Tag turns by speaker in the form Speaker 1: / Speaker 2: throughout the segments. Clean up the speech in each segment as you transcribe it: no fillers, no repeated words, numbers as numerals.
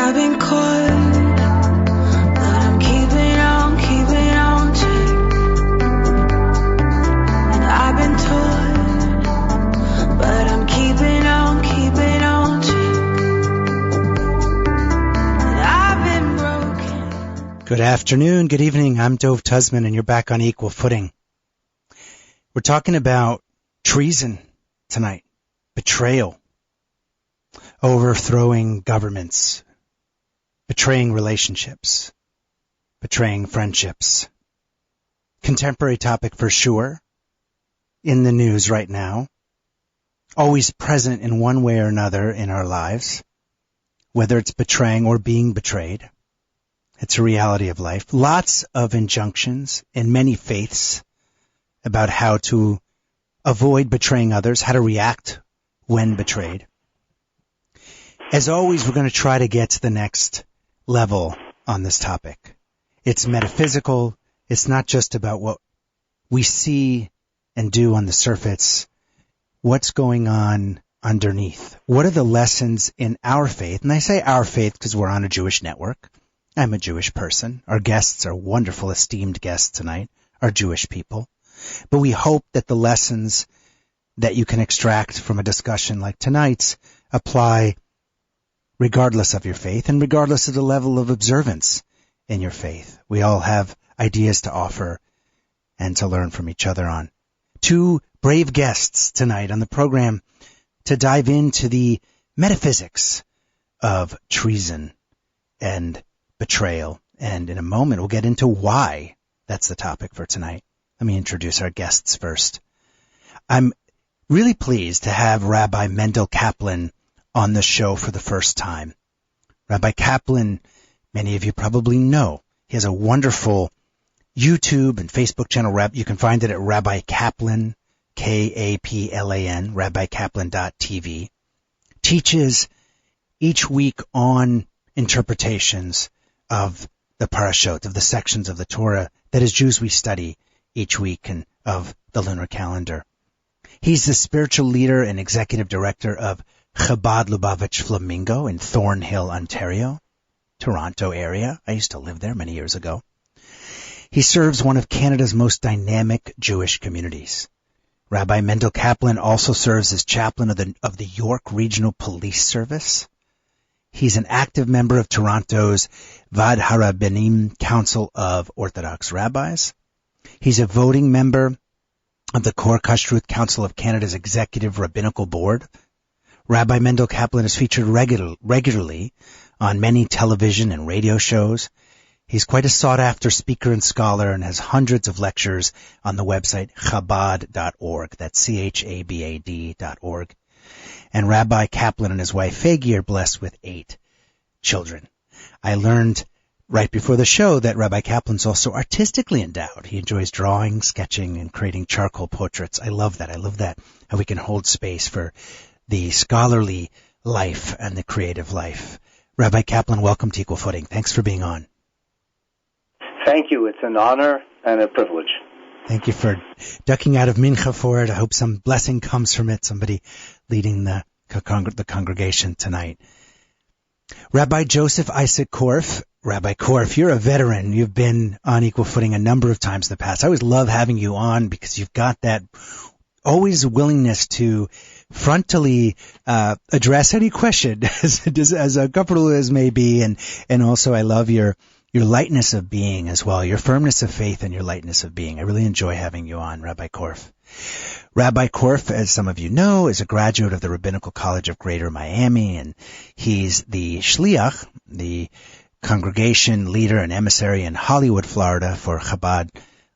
Speaker 1: I've been caught, but I'm keeping on check. And I've been taught, but I'm keeping on check. And I've been broken.
Speaker 2: Good afternoon, good evening. I'm Dov Tuzman, and you're back on Equal Footing. We're talking about treason tonight, betrayal, overthrowing governments, betraying relationships, betraying friendships. Contemporary topic for sure, in the news right now, always present in one way or another in our lives, whether it's betraying or being betrayed. It's a reality of life. Lots of injunctions in many faiths about how to avoid betraying others, how to react when betrayed. As always, we're going to try to get to the next level on this topic. It's metaphysical. It's not just about what we see and do on the surface. What's going on underneath? What are the lessons in our faith? And I say our faith because we're on a Jewish network. I'm a Jewish person. Our guests are wonderful, esteemed guests tonight, are Jewish people. But we hope that the lessons that you can extract from a discussion like tonight's apply regardless of your faith and regardless of the level of observance in your faith. We all have ideas to offer and to learn from each other on. Two brave guests tonight on the program to dive into the metaphysics of treason and betrayal. And in a moment, we'll get into why that's the topic for tonight. Let me introduce our guests first. I'm really pleased to have Rabbi Mendel Kaplan on the show for the first time. Rabbi Kaplan, many of you probably know. He has a wonderful YouTube and Facebook channel. You can find it at Rabbi Kaplan, Kaplan, rabbikaplan.tv. Teaches each week on interpretations of the parashot, of the sections of the Torah that as Jews we study each week and of the lunar calendar. He's the spiritual leader and executive director of Chabad Lubavitch Flamingo in Thornhill, Ontario, Toronto area. I used to live there many years ago. He serves one of Canada's most dynamic Jewish communities. Rabbi Mendel Kaplan also serves as chaplain of the York Regional Police Service. He's an active member of Toronto's Vad Harabanim Council of Orthodox Rabbis. He's a voting member of the Korach Council of Canada's Executive Rabbinical Board. Rabbi Mendel Kaplan is featured regularly on many television and radio shows. He's quite a sought-after speaker and scholar and has hundreds of lectures on the website chabad.org. That's CHABAD.org. And Rabbi Kaplan and his wife Fagi are blessed with 8 children. I learned right before the show that Rabbi Kaplan's also artistically endowed. He enjoys drawing, sketching, and creating charcoal portraits. I love that. I love that, how we can hold space for the scholarly life and the creative life. Rabbi Kaplan, welcome to Equal Footing. Thanks for being on.
Speaker 3: Thank you. It's an honor and a privilege.
Speaker 2: Thank you for ducking out of mincha for it. I hope some blessing comes from it, somebody leading the congregation tonight. Rabbi Joseph Isaac Korf. Rabbi Korf, you're a veteran. You've been on Equal Footing a number of times in the past. I always love having you on because you've got that always willingness to frontally address any question, as uncomfortable as may be, and also I love your lightness of being as well, your firmness of faith and your lightness of being. I really enjoy having you on, Rabbi Korf. Rabbi Korf, as some of you know, is a graduate of the Rabbinical College of Greater Miami, and he's the shliach, the congregation leader and emissary in Hollywood, Florida for Chabad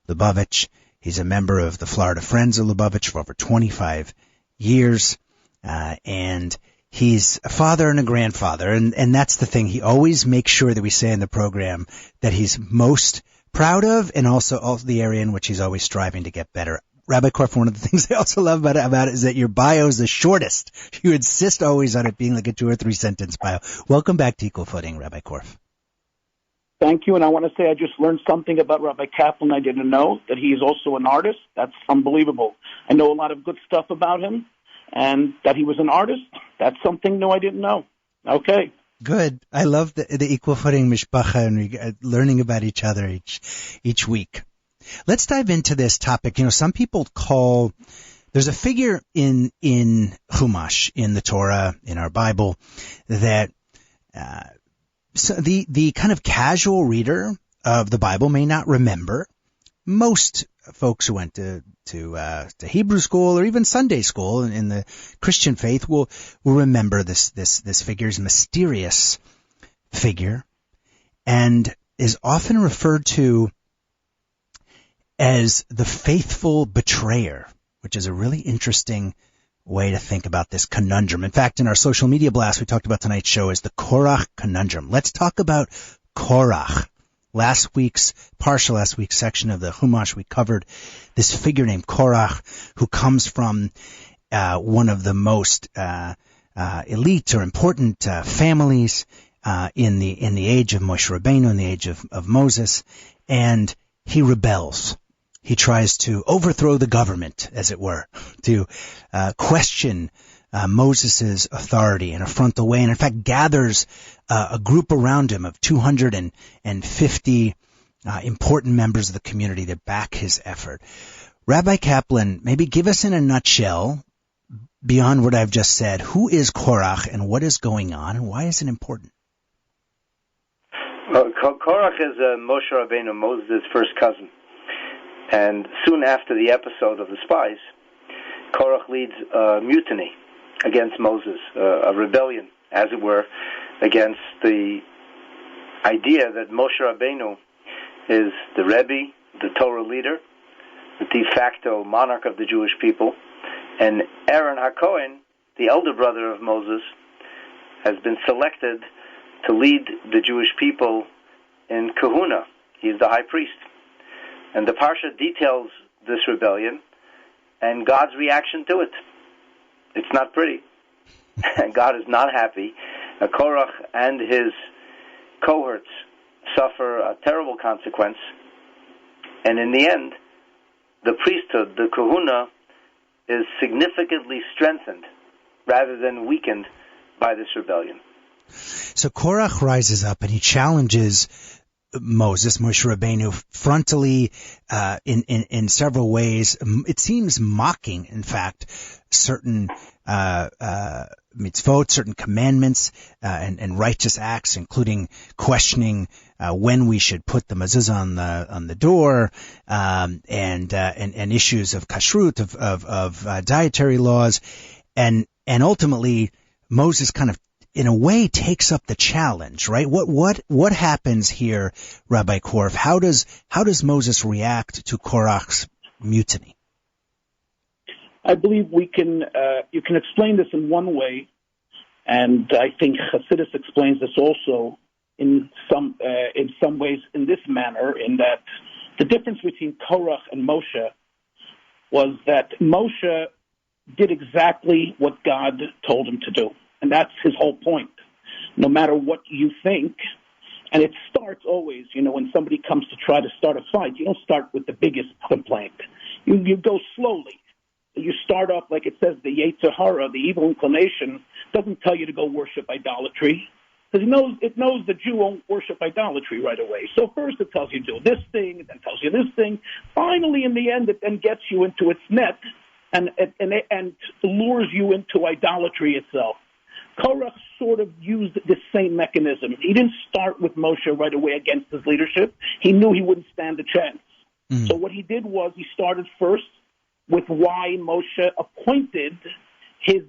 Speaker 2: Lubavitch. He's a member of the Florida Friends of Lubavitch for over 25 years, and he's a father and a grandfather, and that's the thing. He always makes sure that we say in the program that he's most proud of and also the area in which he's always striving to get better. Rabbi Korf, one of the things I also love about it is that your bio is the shortest. You insist always on it being like a 2 or 3 sentence bio. Welcome back to Equal Footing, Rabbi Korf.
Speaker 4: Thank you, and I want to say I just learned something about Rabbi Kaplan I didn't know, that he is also an artist. That's unbelievable. I know a lot of good stuff about him, and that he was an artist, that's something new I didn't know. Okay.
Speaker 2: Good. I love the equal footing mishpacha and learning about each other each week. Let's dive into this topic. Some people there's a figure in Chumash, in the Torah, in our Bible, that so the kind of casual reader of the Bible may not remember. Most folks who went to Hebrew school or even Sunday school in the Christian faith will remember this figure's mysterious figure, and is often referred to as the faithful betrayer, which is a really interesting way to think about this conundrum. In fact, in our social media blast we talked about tonight's show as the Korach Conundrum. Let's talk about Korach. Last week's section of the Chumash, we covered this figure named Korach, who comes from one of the most elite or important families in the age of Moshe Rabbeinu, in the age of Moses, and he rebels. He tries to overthrow the government, as it were, to question Moses' authority in a frontal way, and in fact gathers a group around him of 250 important members of the community that back his effort. Rabbi Kaplan, maybe give us in a nutshell, beyond what I've just said, who is Korach and what is going on and why is it important?
Speaker 3: Well, Korach is Moshe Rabbeinu, Moses' first cousin. And soon after the episode of the spies, Korach leads a mutiny against Moses, a rebellion, as it were, against the idea that Moshe Rabbeinu is the Rebbe, the Torah leader, the de facto monarch of the Jewish people, and Aaron HaKohen, the elder brother of Moses, has been selected to lead the Jewish people in kahuna. He is the high priest. And the Parsha details this rebellion and God's reaction to it. It's not pretty. And God is not happy. Korach and his cohorts suffer a terrible consequence. And in the end, the priesthood, the kahuna, is significantly strengthened rather than weakened by this rebellion.
Speaker 2: So Korach rises up and he challenges Moses, Moshe Rabbeinu, frontally in several ways. It seems mocking, in fact, certain mitzvot, certain commandments, and righteous acts, including questioning when we should put the mezuzah on the door, and issues of kashrut, of dietary laws, and ultimately Moses kind of, in a way, takes up the challenge, right? What happens here, Rabbi Korf? How does Moses react to Korach's mutiny?
Speaker 4: I believe you can explain this in one way, and I think Hasidus explains this also in some ways in this manner, in that the difference between Korach and Moshe was that Moshe did exactly what God told him to do. And that's his whole point. No matter what you think, and it starts always, when somebody comes to try to start a fight, you don't start with the biggest complaint. You go slowly. You start off, like it says, the Yetzer Hara, the evil inclination, doesn't tell you to go worship idolatry. Because it knows the Jew won't worship idolatry right away. So first it tells you do this thing, then tells you this thing. Finally, in the end, it then gets you into its net and lures you into idolatry itself. Korach sort of used the same mechanism. He didn't start with Moshe right away against his leadership. He knew he wouldn't stand a chance. Mm. So what he did was he started first with why Moshe appointed his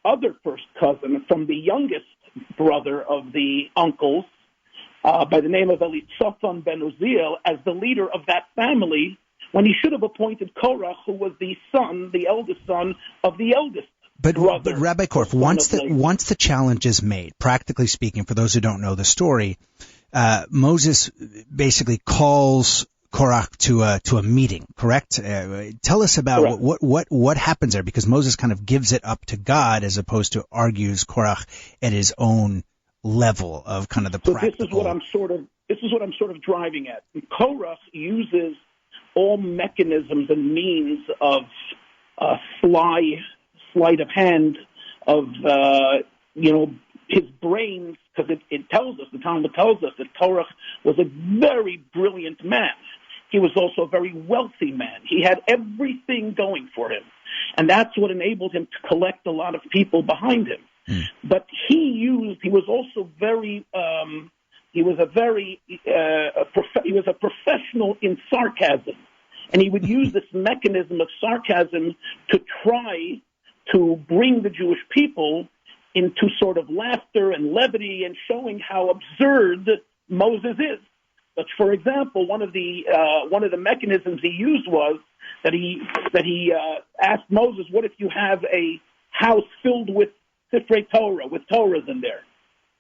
Speaker 4: other first cousin from the youngest brother of the uncles, by the name of Elitzaphan ben Uziel, as the leader of that family, when he should have appointed Korach, who was the eldest son of the eldest.
Speaker 2: But Rabbi Korf, once the challenge is made, practically speaking, for those who don't know the story, Moses basically calls Korach to a meeting, correct? Tell us about what happens there, because Moses kind of gives it up to God as opposed to argues Korach at his own level of kind of the practical.
Speaker 4: This is what I'm sort of driving at. Korach uses all mechanisms and means of sleight of hand, of his brains, because it tells us, the Talmud tells us that Korach was a very brilliant man. He was also a very wealthy man. He had everything going for him. And that's what enabled him to collect a lot of people behind him. But he was also very, he was a professional in sarcasm. And he would use this mechanism of sarcasm to try to bring the Jewish people into sort of laughter and levity and showing how absurd Moses is. But for example, one of the mechanisms he used was that he asked Moses, "What if you have a house filled with Sifrei Torah, with Torahs in there?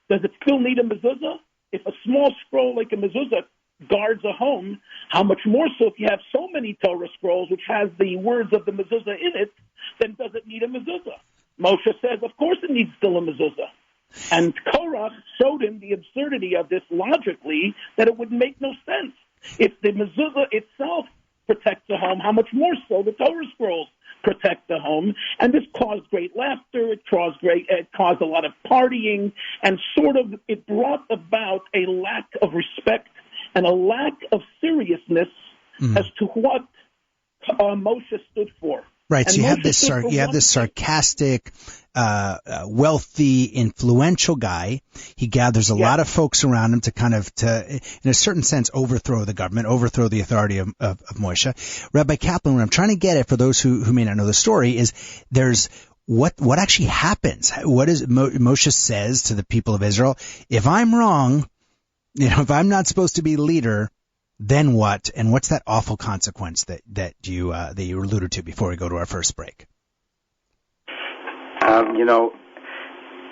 Speaker 4: Does it still need a mezuzah? If a small scroll like a mezuzah guards a home, how much more so if you have so many Torah scrolls which has the words of the mezuzah in it, then does it need a mezuzah?" Moshe says, of course it needs still a mezuzah. And Korach showed him the absurdity of this logically, that it would make no sense. If the mezuzah itself protects the home, how much more so the Torah scrolls protect the home? And this caused great laughter, it caused a lot of partying, and sort of it brought about a lack of respect and a lack of seriousness as to what Moshe stood for.
Speaker 2: Right,
Speaker 4: and
Speaker 2: so you
Speaker 4: Moshe
Speaker 2: have this sarcastic, wealthy, influential guy. He gathers a lot of folks around him to, in a certain sense, overthrow the government, overthrow the authority of Moshe. Rabbi Kaplan, what I'm trying to get at for those who may not know the story is there's what actually happens. What is Moshe says to the people of Israel? If I'm wrong, if I'm not supposed to be leader, then what? And what's that awful consequence that you alluded to before we go to our first break?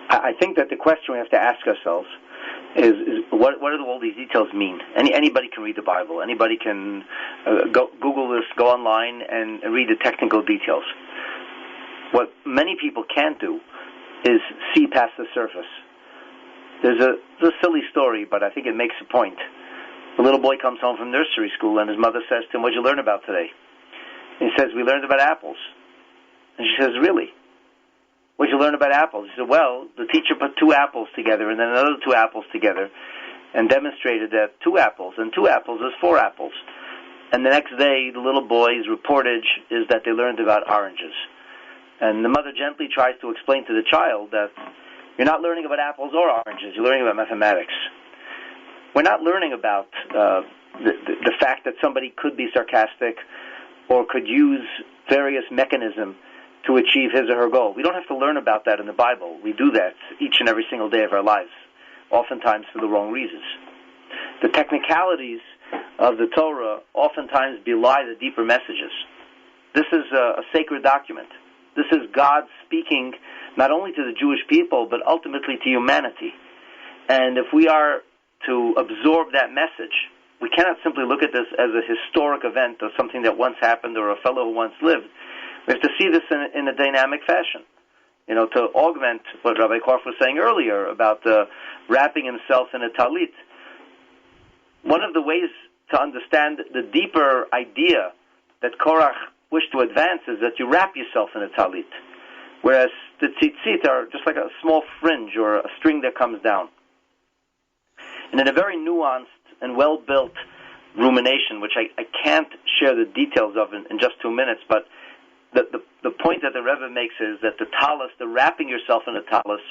Speaker 3: I think that the question we have to ask ourselves is what do all these details mean? Anybody can read the Bible. Anybody can go Google this, go online, and read the technical details. What many people can't do is see past the surface. There's a silly story, but I think it makes a point. A little boy comes home from nursery school, and his mother says to him, "What did you learn about today?" And he says, "We learned about apples." And she says, "Really? What did you learn about apples?" He said, "Well, the teacher put 2 apples together and then another 2 apples together and demonstrated that 2 apples and 2 apples is 4 apples." And the next day, the little boy's reportage is that they learned about oranges. And the mother gently tries to explain to the child that you're not learning about apples or oranges, you're learning about mathematics. We're not learning about the fact that somebody could be sarcastic or could use various mechanisms to achieve his or her goal. We don't have to learn about that in the Bible. We do that each and every single day of our lives, oftentimes for the wrong reasons. The technicalities of the Torah oftentimes belie the deeper messages. This is a sacred document. This is God speaking not only to the Jewish people, but ultimately to humanity. And if we are to absorb that message, we cannot simply look at this as a historic event or something that once happened or a fellow who once lived. We have to see this in a dynamic fashion. To augment what Rabbi Korf was saying earlier about wrapping himself in a talit. One of the ways to understand the deeper idea that Korach wished to advance is that you wrap yourself in a talit, whereas the tzitzit are just like a small fringe or a string that comes down. And in a very nuanced and well-built rumination, which I can't share the details of in just 2 minutes, but the point that the Rebbe makes is that the talus, the wrapping yourself in a talus,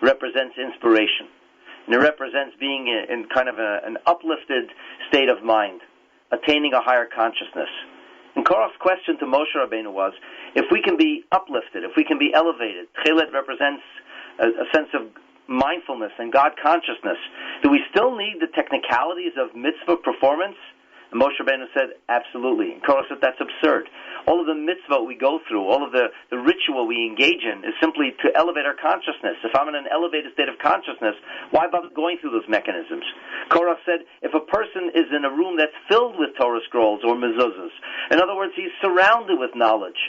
Speaker 3: represents inspiration. And it represents being in kind of an uplifted state of mind, attaining a higher consciousness. And Korach's question to Moshe Rabbeinu was, if we can be uplifted, if we can be elevated, Tchelet represents a sense of mindfulness and God consciousness, do we still need the technicalities of mitzvah performance? And Moshe Rabbeinu said, absolutely. And Korach said, that's absurd. All of the mitzvah we go through, all of the ritual we engage in is simply to elevate our consciousness. If I'm in an elevated state of consciousness, why bother going through those mechanisms? Korach said, if a person is in a room that's filled with Torah scrolls or mezuzahs, in other words, he's surrounded with knowledge,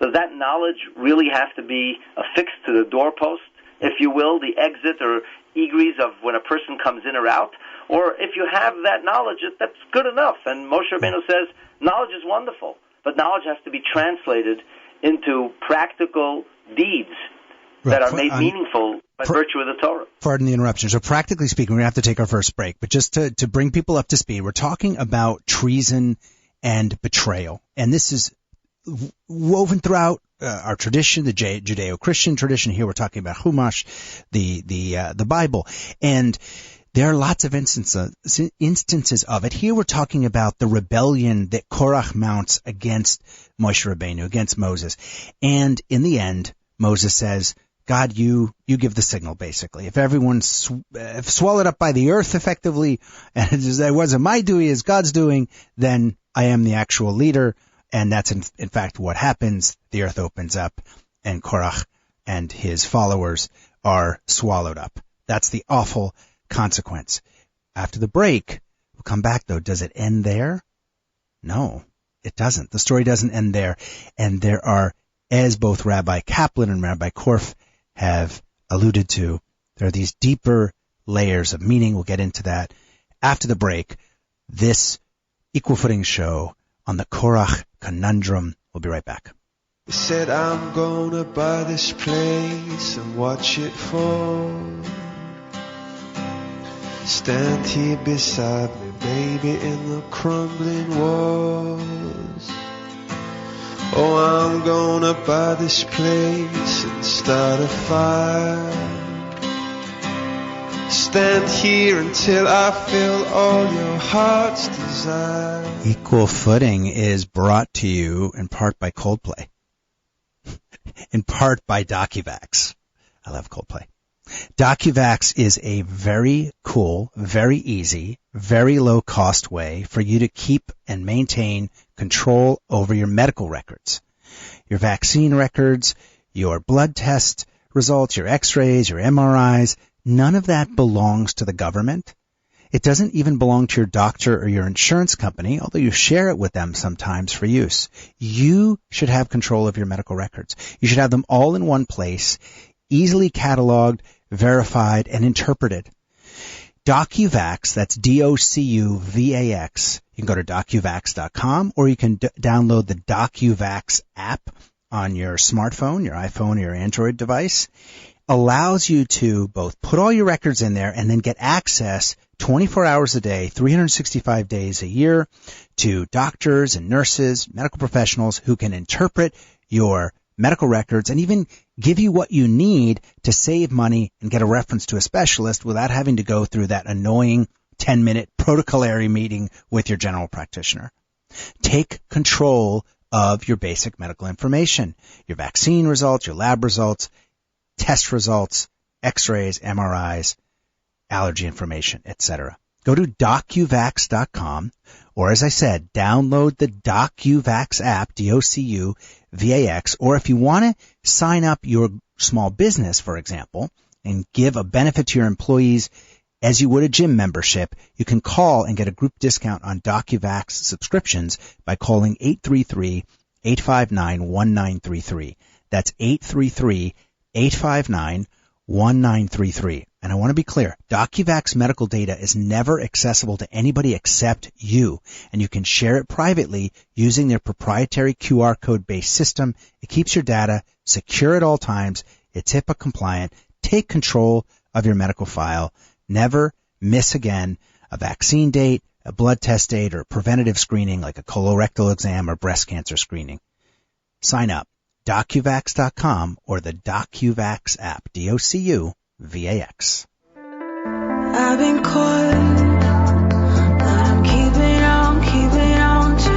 Speaker 3: does that knowledge really have to be affixed to the doorpost, if you will, the exit or egress of when a person comes in or out? Or if you have that knowledge, that's good enough. And Moshe Rabbeinu says, knowledge is wonderful, but knowledge has to be translated into practical deeds. that are made meaningful by virtue of the Torah.
Speaker 2: Pardon the interruption. So practically speaking, we're going to have to take our first break. But just to bring people up to speed, we're talking about treason and betrayal. And this is woven throughout our tradition, the Judeo-Christian tradition. Here we're talking about Chumash, the Bible. And there are lots of instances of it. Here we're talking about the rebellion that Korach mounts against Moshe Rabbeinu, against Moses. And in the end, Moses says, God, you give the signal, basically. If everyone's swallowed up by the earth effectively, and it wasn't my doing, it's God's doing, then I am the actual leader. And that's in fact what happens. The earth opens up and Korach and his followers are swallowed up. That's the awful consequence. After the break, we'll come back though. Does it end there? No, it doesn't. The story doesn't end there. And there are, as both Rabbi Kaplan and Rabbi Korf have alluded to, there are these deeper layers of meaning. We'll get into that after the break. This Equal Footing show on the Korach Conundrum. We'll be right back.
Speaker 5: He said, I'm gonna buy this place and watch it fall. Stand here beside me, baby, in the crumbling walls. Oh, I'm gonna buy this place and start a fire. Stand here until I fill all your heart's desire.
Speaker 2: Equal Footing is brought to you in part by Coldplay. In part by DocuVax. I love Coldplay. DocuVax is a very cool, very easy, very low-cost way for you to keep and maintain control over your medical records. Your vaccine records, your blood test results, your x-rays, your MRIs, none of that belongs to the government. It doesn't even belong to your doctor or your insurance company, although you share it with them sometimes for use. You should have control of your medical records. You should have them all in one place, easily cataloged, verified, and interpreted. DocuVax, that's DocuVax. You can go to DocuVax.com, or you can download the DocuVax app on your smartphone, your iPhone, or your Android device. Allows you to both put all your records in there and then get access 24 hours a day, 365 days a year to doctors and nurses, medical professionals who can interpret your medical records and even give you what you need to save money and get a reference to a specialist without having to go through that annoying 10-minute protocolary meeting with your general practitioner. Take control of your basic medical information, your vaccine results, your lab results, test results, x-rays, MRIs, allergy information, etc. Go to DocuVax.com, or as I said, download the DocuVax app, DocuVax, or if you want to sign up your small business, for example, and give a benefit to your employees as you would a gym membership, you can call and get a group discount on DocuVax subscriptions by calling 833-859-1933. That's 833-859-1933. And I want to be clear, DocuVax medical data is never accessible to anybody except you, and you can share it privately using their proprietary QR code-based system. It keeps your data secure at all times. It's HIPAA compliant. Take control of your medical file. Never miss again a vaccine date, a blood test date, or a preventative screening like a colorectal exam or breast cancer screening. Sign up. DocuVax.com or the DocuVax app, DocuVax.
Speaker 1: I've been caught, but I'm keeping on check.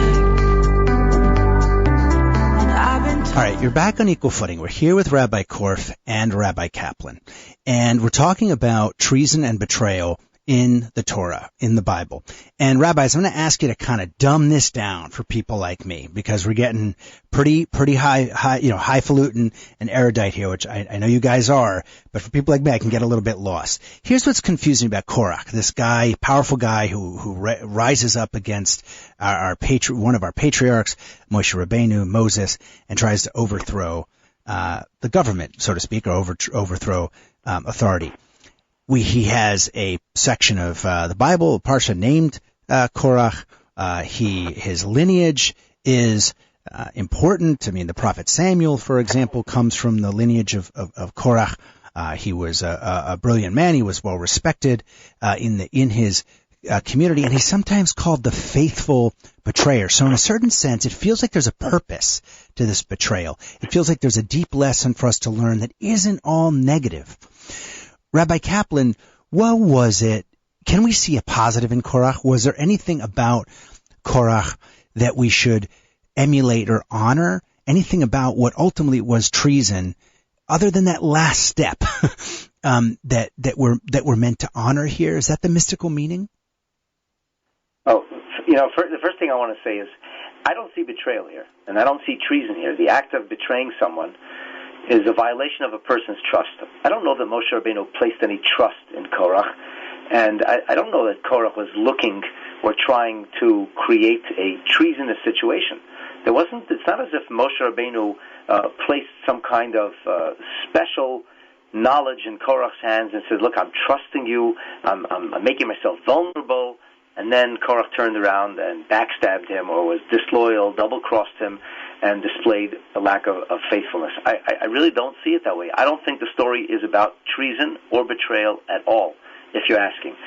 Speaker 2: All right, you're back on Equal Footing. We're here with Rabbi Korf and Rabbi Kaplan, and we're talking about treason and betrayal in the Torah, in the Bible. And rabbis, I'm going to ask you to kind of dumb this down for people like me, because we're getting pretty highfalutin and erudite here, which I know you guys are, but for people like me, I can get a little bit lost. Here's what's confusing about Korach, this guy, powerful guy who rises up against one of our patriarchs, Moshe Rabbeinu, Moses, and tries to overthrow the government, so to speak, or overthrow authority. He has a section of the Bible, a parsha named Korach. His lineage is important. I mean, the prophet Samuel, for example, comes from the lineage of Korach. He was a brilliant man. He was well respected in his community, and he's sometimes called the faithful betrayer. So in a certain sense, it feels like there's a purpose to this betrayal. It feels like there's a deep lesson for us to learn that isn't all negative. Rabbi Kaplan, what was it? Can we see a positive in Korach? Was there anything about Korach that we should emulate or honor? Anything about what ultimately was treason, other than that last step that we're meant to honor here? Is that the mystical meaning?
Speaker 3: Oh, the first thing I want to say is I don't see betrayal here, and I don't see treason here. The act of betraying someone is a violation of a person's trust. I don't know that Moshe Rabbeinu placed any trust in Korach, and I don't know that Korach was looking or trying to create a treasonous situation. It's not as if Moshe Rabbeinu placed some kind of special knowledge in Korach's hands and said, look, I'm trusting you, I'm making myself vulnerable. And then Korach turned around and backstabbed him or was disloyal, double-crossed him, and displayed a lack of faithfulness. I really don't see it that way. I don't think the story is about treason or betrayal at all, if you're asking.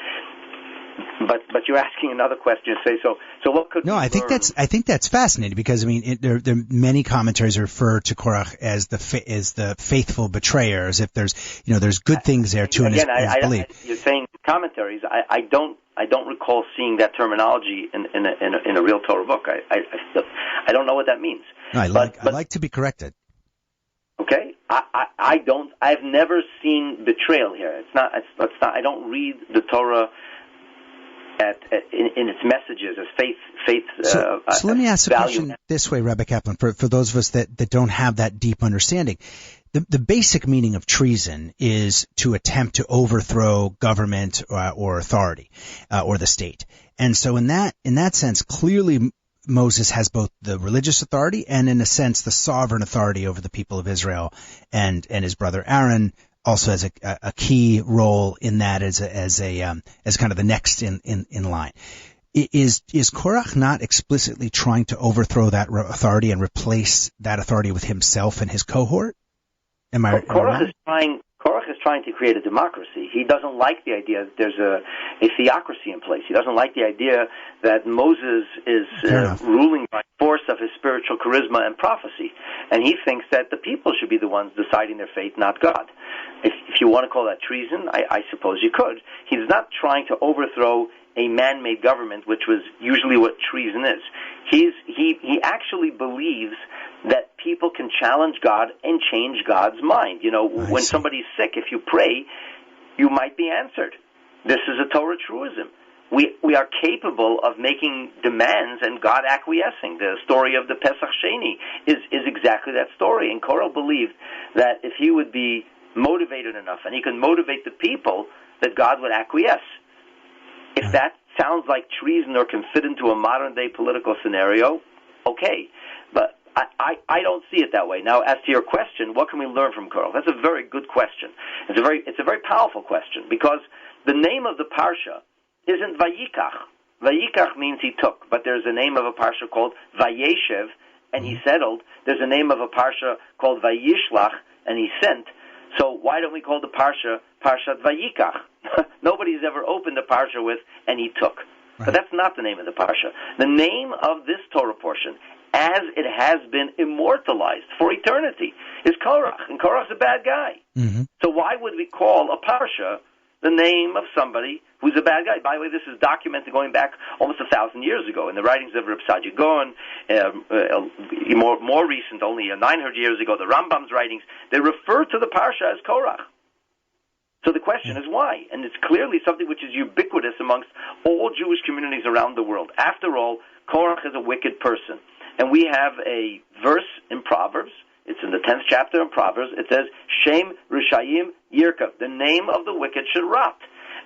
Speaker 3: But you're asking another question. Say so what could? No,
Speaker 2: I think that's fascinating because I mean there many commentaries refer to Korach as the faithful betrayer, as if there's good things there too in his belief.
Speaker 3: You're saying commentaries. I don't recall seeing that terminology in a real Torah book. I don't know what that means.
Speaker 2: No, I like to be corrected.
Speaker 3: Okay, I don't. I've never seen betrayal here. It's not. I don't read the Torah in its messages as faith.
Speaker 2: So let me ask the question this way, Rabbi Kaplan, for those of us that don't have that deep understanding. The basic meaning of treason is to attempt to overthrow government or authority or the state. And so in that sense, clearly Moses has both the religious authority and, in a sense, the sovereign authority over the people of Israel, and his brother Aaron also has a key role in that as kind of the next in line. Is Korach not explicitly trying to overthrow that authority and replace that authority with himself and his cohort?
Speaker 3: Korach is trying to create a democracy. He doesn't like the idea that there's a theocracy in place. He doesn't like the idea that Moses is ruling by force of his spiritual charisma and prophecy. And he thinks that the people should be the ones deciding their fate, not God. If you want to call that treason, I suppose you could. He's not trying to overthrow a man-made government, which was usually what treason is. He actually believes that people can challenge God and change God's mind. When somebody's sick, if you pray, you might be answered. This is a Torah truism. We are capable of making demands and God acquiescing. The story of the Pesach Sheni is exactly that story. And Korah believed that if he would be motivated enough and he could motivate the people, that God would acquiesce. If that sounds like treason or can fit into a modern-day political scenario, okay. But I don't see it that way. Now, as to your question, what can we learn from Korach? That's a very good question. It's a very powerful question, because the name of the parsha isn't Vayikach. Vayikach means he took, but there's a name of a parsha called Vayeshev, and he settled. There's a name of a parsha called Vayishlach, and he sent. So why don't we call the parsha Parshat Vayikach? Nobody's ever opened the parsha with, and he took. Right. But that's not the name of the parsha. The name of this Torah portion, as it has been immortalized for eternity, is Korach. And Korach's a bad guy. Mm-hmm. So why would we call a parsha the name of somebody who's a bad guy? By the way, this is documented going back almost 1,000 years ago in the writings of Reb Saadia Gaon, more recent, only 900 years ago, the Rambam's writings. They refer to the parsha as Korach. So the question is why? And it's clearly something which is ubiquitous amongst all Jewish communities around the world. After all, Korach is a wicked person. And we have a verse in Proverbs. It's in the 10th chapter of Proverbs. It says, Shem Rishayim Yirkav. The name of the wicked should rot.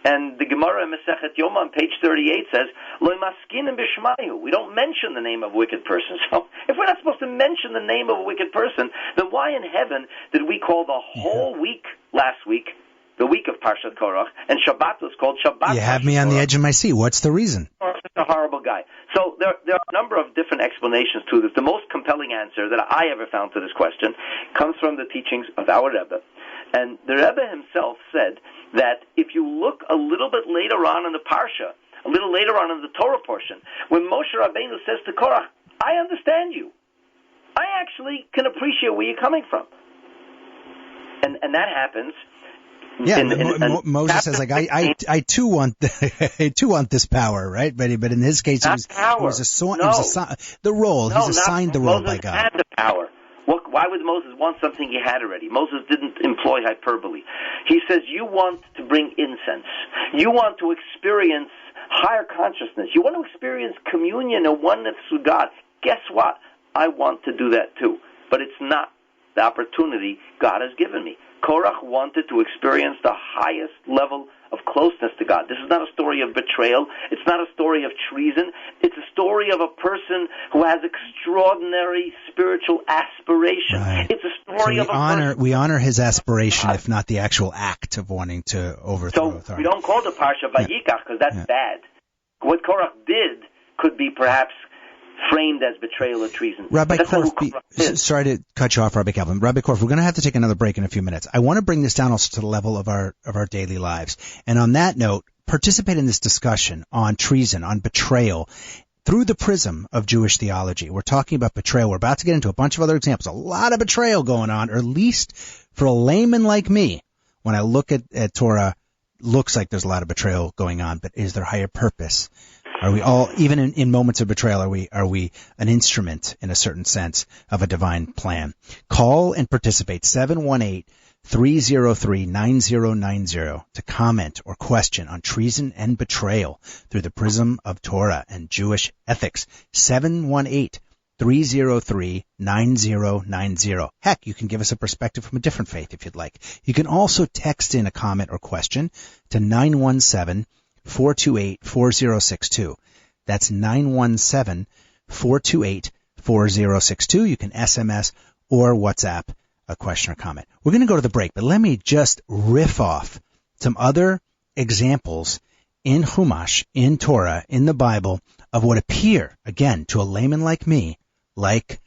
Speaker 3: And the Gemara in Masechet Yoma on page 38 says, Lo maskinim b'shmayu. We don't mention the name of a wicked person. So if we're not supposed to mention the name of a wicked person, then why in heaven did we call the whole week last week the week of Parshat Korach, and Shabbat was called Shabbat?
Speaker 2: You have me on the edge of my seat. What's the reason?
Speaker 3: a horrible guy. So there are a number of different explanations to this. The most compelling answer that I ever found to this question comes from the teachings of our Rebbe. And the Rebbe himself said that if you look a little bit later on in the Parsha, a little later on in the Torah portion, when Moshe Rabbeinu says to Korach, I understand you. I actually can appreciate where you're coming from. And that happens.
Speaker 2: Yeah, Moses says, like, I too want this power, right? But in his case, the role. He's assigned the role by God.
Speaker 3: Moses had the power. Why would Moses want something he had already? Moses didn't employ hyperbole. He says, you want to bring incense. You want to experience higher consciousness. You want to experience communion and oneness with God. Guess what? I want to do that too. But it's not the opportunity God has given me. Korach wanted to experience the highest level of closeness to God. This is not a story of betrayal. It's not a story of treason. It's a story of a person who has extraordinary spiritual aspiration.
Speaker 2: Right.
Speaker 3: It's a story of a person.
Speaker 2: We honor his aspiration, if not the actual act of wanting to overthrow authority.
Speaker 3: So we don't call the Parsha Vayikach because that's bad. What Korach did could be perhaps framed as betrayal or treason.
Speaker 2: Rabbi Korf, sorry to cut you off, Rabbi Kaplan. Rabbi Korf, we're going to have to take another break in a few minutes. I want to bring this down also to the level of our daily lives. And on that note, participate in this discussion on treason, on betrayal, through the prism of Jewish theology. We're talking about betrayal. We're about to get into a bunch of other examples. A lot of betrayal going on, or at least for a layman like me, when I look at Torah, looks like there's a lot of betrayal going on, but is there higher purpose? Are we all, even in moments of betrayal, are we an instrument, in a certain sense, of a divine plan? Call and participate, 718-303-9090, to comment or question on treason and betrayal through the prism of Torah and Jewish ethics. 718-303-9090. Heck, you can give us a perspective from a different faith if you'd like. You can also text in a comment or question to 917-428-4062. That's 917-428-4062. You can SMS or WhatsApp a question or comment. We're going to go to the break, but let me just riff off some other examples in Chumash, in Torah, in the Bible, of what appear, again, to a layman like me, like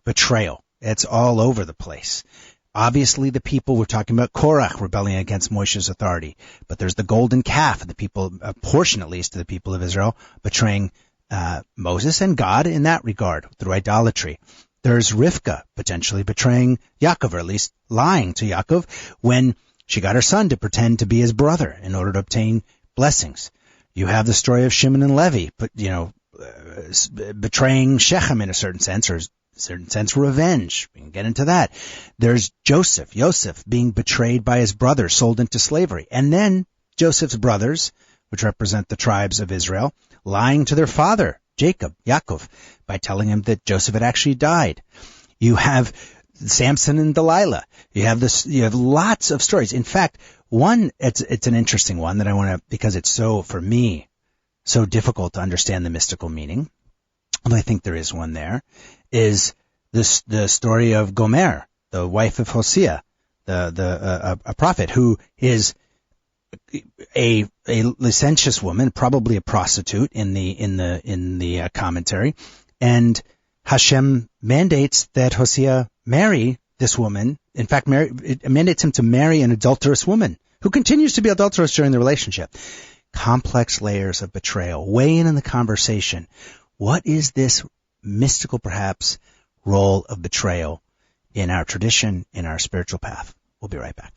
Speaker 2: betrayal. It's all over the place. Obviously, the people, we're talking about Korach rebelling against Moshe's authority, but there's the golden calf, the people, a portion at least of the people of Israel, betraying Moses and God in that regard through idolatry. There's Rivka potentially betraying Yaakov, or at least lying to Yaakov when she got her son to pretend to be his brother in order to obtain blessings. You have the story of Shimon and Levi, but betraying Shechem in a certain sense, or certain sense revenge. We can get into that. There's Joseph being betrayed by his brothers, sold into slavery. And then Joseph's brothers, which represent the tribes of Israel, lying to their father, Yaakov, by telling him that Joseph had actually died. You have Samson and Delilah. You have lots of stories. In fact, it's an interesting one that I want to, because it's so, for me, so difficult to understand the mystical meaning. And I think there is one there, is the story of Gomer, the wife of Hosea, a prophet who is a licentious woman, probably a prostitute in the commentary, and Hashem mandates that Hosea marry this woman. In fact, it mandates him to marry an adulterous woman who continues to be adulterous during the relationship. Complex layers of betrayal. Weigh in the conversation. What is this mystical, perhaps, role of betrayal in our tradition, in our spiritual path? We'll be right back.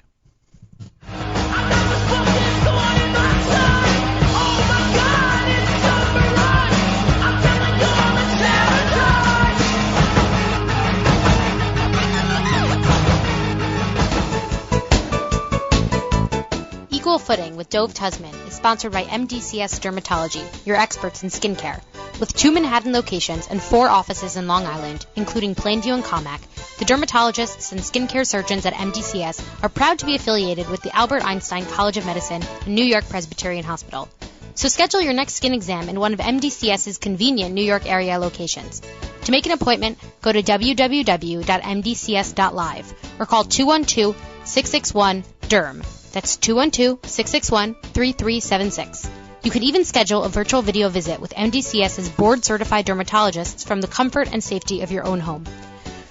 Speaker 6: Equal Footing with Dove Tusman is sponsored by MDCS Dermatology, your experts in skincare. With 2 Manhattan locations and 4 offices in Long Island, including Plainview and Commack, the dermatologists and skincare surgeons at MDCS are proud to be affiliated with the Albert Einstein College of Medicine and New York Presbyterian Hospital. So schedule your next skin exam in one of MDCS's convenient New York area locations. To make an appointment, go to www.mdcs.live or call 212-661-DERM. That's 212-661-3376. You can even schedule a virtual video visit with MDCS's board-certified dermatologists from the comfort and safety of your own home.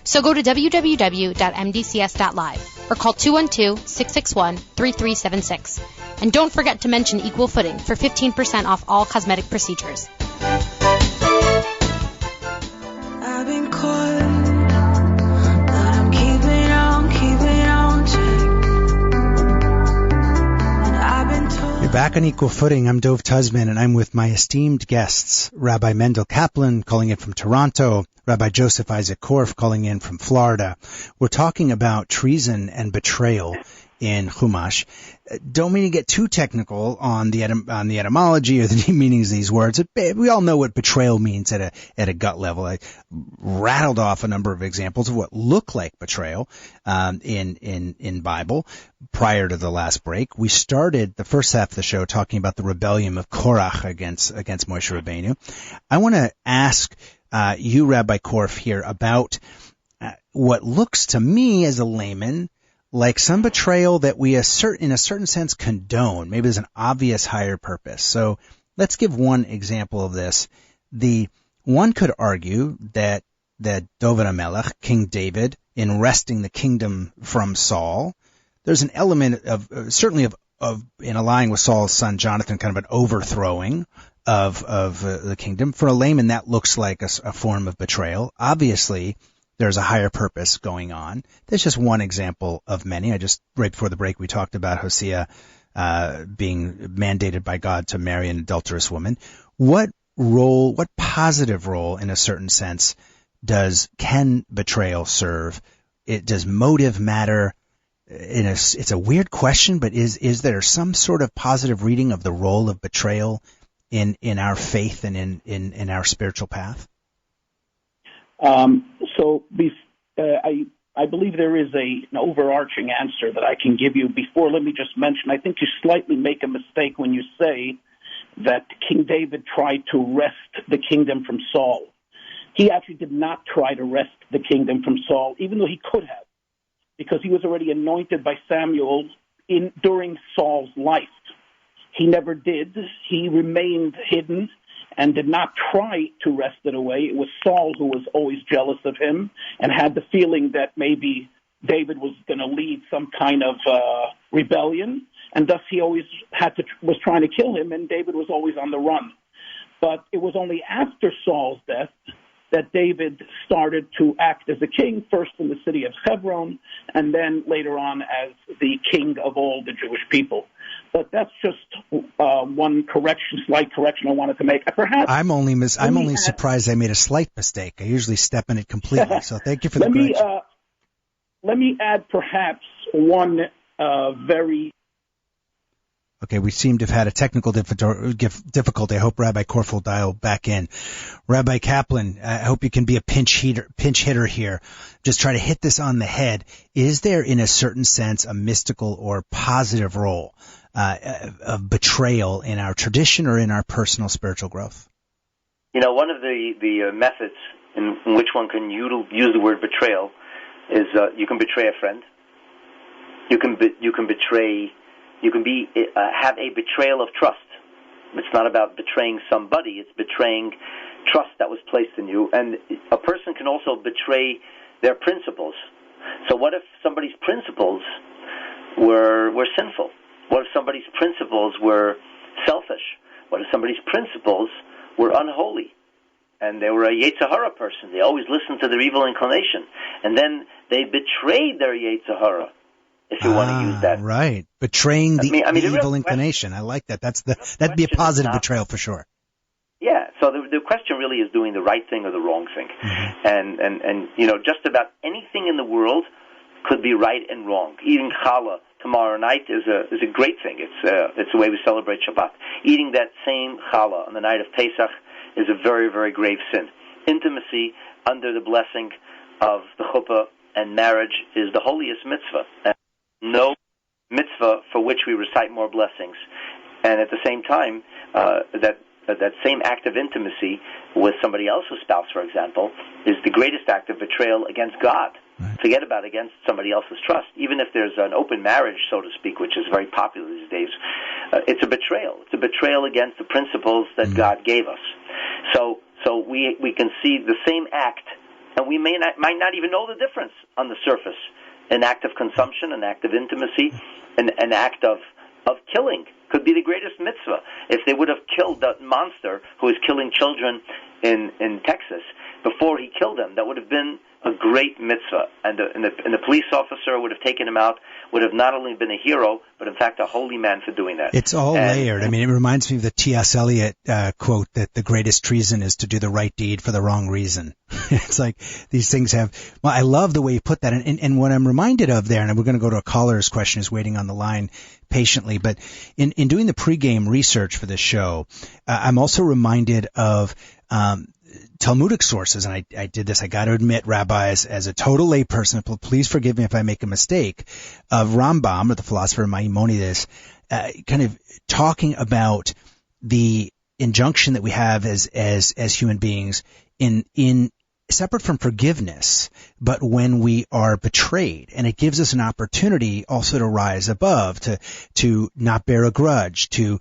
Speaker 6: So go to www.mdcs.live or call 212-661-3376. And don't forget to mention Equal Footing for 15% off all cosmetic procedures.
Speaker 1: I've been caught, but I'm keeping on check. And I've been told.
Speaker 2: You're back on Equal Footing. I'm Dov Tuzman, and I'm with my esteemed guests, Rabbi Mendel Kaplan, calling in from Toronto, Rabbi Joseph Isaac Korf, calling in from Florida. We're talking about treason and betrayal in Chumash. Don't mean to get too technical on the etymology or the meanings of these words. We all know what betrayal means at a gut level. I rattled off a number of examples of what look like betrayal in Bible prior to the last break. We started the first half of the show talking about the rebellion of Korach against Moshe Rabbeinu. I want to ask you, Rabbi Korf, here about what looks to me as a layman like some betrayal that we in a certain sense condone. Maybe there's an obvious higher purpose. So let's give one example of this. One could argue that David HaMelech, King David, in wresting the kingdom from Saul, there's an element of certainly of in allying with Saul's son Jonathan, kind of an overthrowing of the kingdom. For a layman, that looks like a form of betrayal. Obviously, there's a higher purpose going on. That's just one example of many. Right before the break, we talked about Hosea being mandated by God to marry an adulterous woman. What positive role, in a certain sense, can betrayal serve? Does motive matter? It's a weird question, but is there some sort of positive reading of the role of betrayal in our faith and in our spiritual path?
Speaker 4: I believe there is an overarching answer that I can give you. Before, let me just mention, I think you slightly make a mistake when you say that King David tried to wrest the kingdom from Saul. He actually did not try to wrest the kingdom from Saul, even though he could have, because he was already anointed by Samuel during Saul's life. He never did. He remained hidden and did not try to wrest it away. It was Saul who was always jealous of him and had the feeling that maybe David was going to lead some kind of rebellion, and thus he always was trying to kill him, and David was always on the run. But it was only after Saul's death that David started to act as a king, first in the city of Hebron, and then later on as the king of all the Jewish people. But that's just one slight correction I wanted to make. Perhaps I'm
Speaker 2: only surprised I made a slight mistake. I usually step in it completely. So thank you for the correction.
Speaker 4: Let me add perhaps one very.
Speaker 2: Okay, we seem to have had a technical difficulty. I hope Rabbi Korf will dial back in. Rabbi Kaplan, I hope you can be a pinch hitter here. Just try to hit this on the head. Is there, in a certain sense, a mystical or positive role of betrayal in our tradition or in our personal spiritual growth?
Speaker 3: One of the methods in which one can use the word betrayal is you can betray a friend. You can betray. You can have a betrayal of trust. It's not about betraying somebody. It's betraying trust that was placed in you. And a person can also betray their principles. So what if somebody's principles were sinful? What if somebody's principles were selfish? What if somebody's principles were unholy? And they were a Yetzer Hara person. They always listened to their evil inclination. And then they betrayed their Yetzer Hara. If you want to use that.
Speaker 2: Right. Betraying the evil inclination. I like that. That'd be a positive betrayal for sure.
Speaker 3: Yeah. So the question really is doing the right thing or the wrong thing. Mm-hmm. And just about anything in the world could be right and wrong. Eating challah tomorrow night is a great thing. It's the way we celebrate Shabbat. Eating that same challah on the night of Pesach is a very, very grave sin. Intimacy under the blessing of the chuppah and marriage is the holiest mitzvah. And no mitzvah for which we recite more blessings. And at the same time, that same act of intimacy with somebody else's spouse, for example, is the greatest act of betrayal against God. Forget about against somebody else's trust. Even if there's an open marriage, so to speak, which is very popular these days, it's a betrayal. It's a betrayal against the principles that God gave us. So we can see the same act, and we might not even know the difference on the surface. An act of consumption, an act of intimacy, an act of killing could be the greatest mitzvah. If they would have killed that monster who is killing children in Texas before he killed them, that would have been a great mitzvah, and the police officer would have taken him out, would have not only been a hero, but in fact a holy man for doing that.
Speaker 2: It's all layered. I mean, it reminds me of the T.S. Eliot quote that the greatest treason is to do the right deed for the wrong reason. It's like these things have, well, I love the way you put that. And what I'm reminded of there, and we're going to go to a caller's question who's waiting on the line patiently, but in doing the pregame research for this show, I'm also reminded of Talmudic sources, and I did this, I got to admit, rabbis, as a total layperson, please forgive me if I make a mistake, of Rambam, or the philosopher Maimonides, kind of talking about the injunction that we have as human beings in separate from forgiveness, but when we are betrayed, and it gives us an opportunity also to rise above, to not bear a grudge, to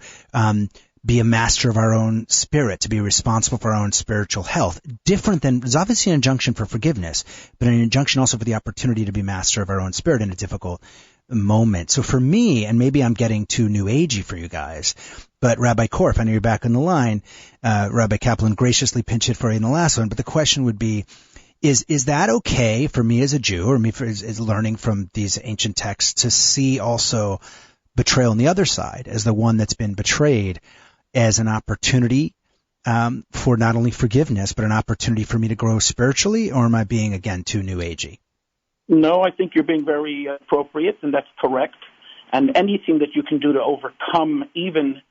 Speaker 2: be a master of our own spirit, to be responsible for our own spiritual health. Different than, there's obviously an injunction for forgiveness, but an injunction also for the opportunity to be master of our own spirit in a difficult moment. So for me, and maybe I'm getting too new agey for you guys, but Rabbi Korf, I know you're back on the line. Rabbi Kaplan graciously pinch hit for you in the last one, but the question would be, is that okay for me as a Jew, or me as learning from these ancient texts, to see also betrayal on the other side as the one that's been betrayed, as an opportunity for not only forgiveness, but an opportunity for me to grow spiritually, or am I being, again, too new agey?
Speaker 4: No, I think you're being very appropriate, and that's correct. And anything that you can do to overcome even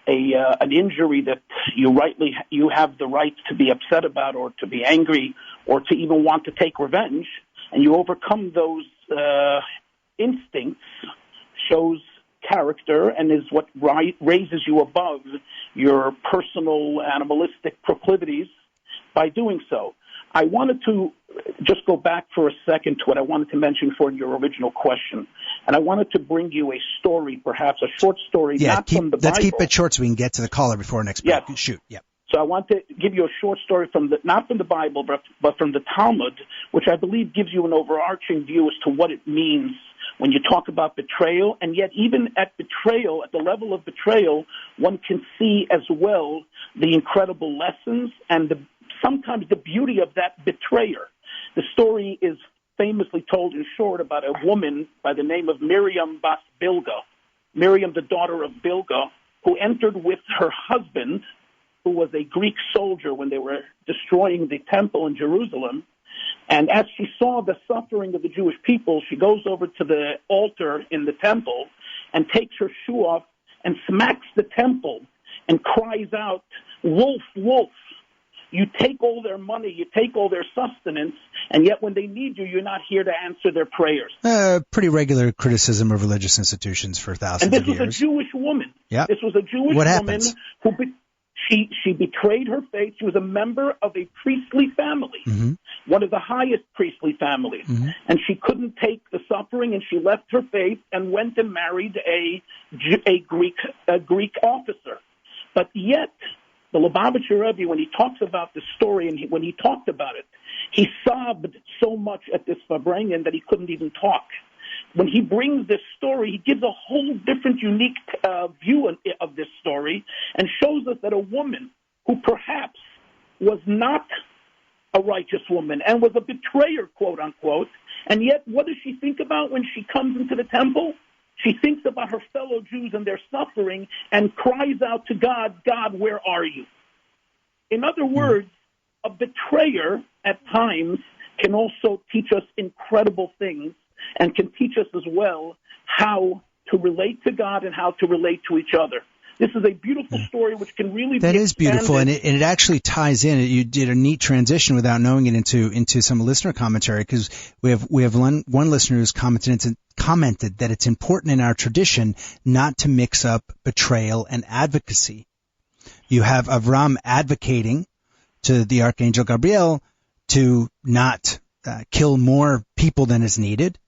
Speaker 4: an injury that you have the right to be upset about, or to be angry, or to even want to take revenge, and you overcome those instincts, shows character, and is what raises you above your personal animalistic proclivities by doing so. I wanted to just go back for a second to what I wanted to mention for your original question. And I wanted to bring you a story, perhaps a short story, not from the Bible.
Speaker 2: Let's keep it short so we can get to the caller before our next break.
Speaker 4: Yes.
Speaker 2: Shoot. Yeah.
Speaker 4: So I want to give you a short story not from the Bible, but from the Talmud, which I believe gives you an overarching view as to what it means when you talk about betrayal. And yet even at betrayal, at the level of betrayal, one can see as well the incredible lessons and sometimes the beauty of that betrayer. The story is famously told in short about a woman by the name of Miriam Bas Bilga, Miriam, the daughter of Bilga, who entered with her husband, who was a Greek soldier when they were destroying the temple in Jerusalem. And as she saw the suffering of the Jewish people, she goes over to the altar in the temple and takes her shoe off and smacks the temple and cries out, "Wolf, wolf, you take all their money, you take all their sustenance, and yet when they need you, you're not here to answer their prayers."
Speaker 2: Pretty regular criticism of religious institutions for thousands of years.
Speaker 4: And this was a Jewish woman.
Speaker 2: Yeah.
Speaker 4: This was a Jewish woman who she betrayed her faith. She was a member of a priestly family, one of the highest priestly families. And she couldn't take the suffering, and she left her faith and went and married a Greek officer. But yet, the Lubavitcher Rebbe, when he talks about the story and when he talked about it, he sobbed so much at this Farbrengen that he couldn't even talk. When he brings this story, he gives a whole different, unique view of this story and shows us that a woman who perhaps was not a righteous woman and was a betrayer, quote unquote, and yet what does she think about when she comes into the temple? She thinks about her fellow Jews and their suffering and cries out to God, "God, where are you?" In other words, a betrayer at times can also teach us incredible things and can teach us as well how to relate to God and how to relate to each other. This is a beautiful story which can really
Speaker 2: that
Speaker 4: be
Speaker 2: is beautiful, and it actually ties in. You did a neat transition without knowing it into some listener commentary, because we have one listener who's commented that it's important in our tradition not to mix up betrayal and advocacy. You have Avram advocating to the Archangel Gabriel to not kill more people than is needed.